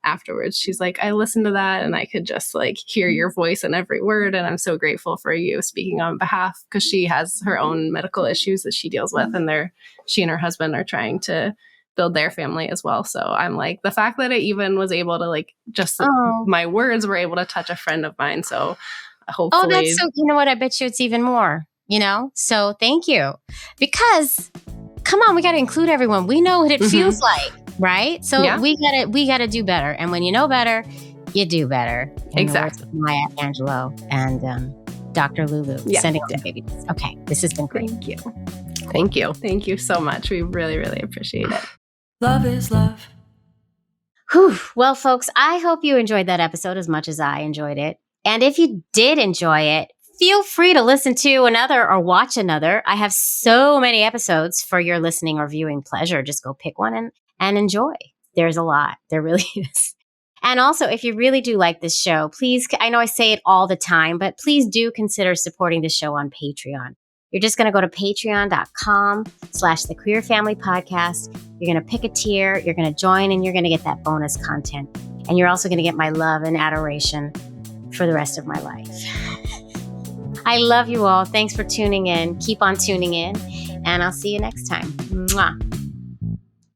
Speaker 3: afterwards. She's like, I listened to that and I could just like hear your voice in every word. And I'm so grateful for you speaking on behalf, because she has her own medical issues that she deals with, and she and her husband are trying to build their family as well. So I'm like, the fact that I even was able to like, just my words were able to touch a friend of mine. So hopefully.
Speaker 1: Oh, that's so, you know what? I bet you it's even more, so thank you, because come on, we got to include everyone. We know what it feels like, right? So we got to do better. And when you know better, you do better.
Speaker 3: Exactly.
Speaker 1: Maya Angelou and Dr. Lulu sending all the babies. Okay, this has been great.
Speaker 3: Thank you.
Speaker 4: Thank you.
Speaker 3: Thank you so much. We really, really appreciate it.
Speaker 2: Love is love.
Speaker 1: Whew. Well, folks, I hope you enjoyed that episode as much as I enjoyed it. And if you did enjoy it, feel free to listen to another or watch another. I have so many episodes for your listening or viewing pleasure. Just go pick one and enjoy. There's a lot. There really is. And also, if you really do like this show, please, I know I say it all the time, but please do consider supporting the show on Patreon. You're just going to go to patreon.com/The Queer Family Podcast. You're going to pick a tier, you're going to join, and you're going to get that bonus content. And you're also going to get my love and adoration for the rest of my life. I love you all. Thanks for tuning in. Keep on tuning in, and I'll see you next time. Mwah.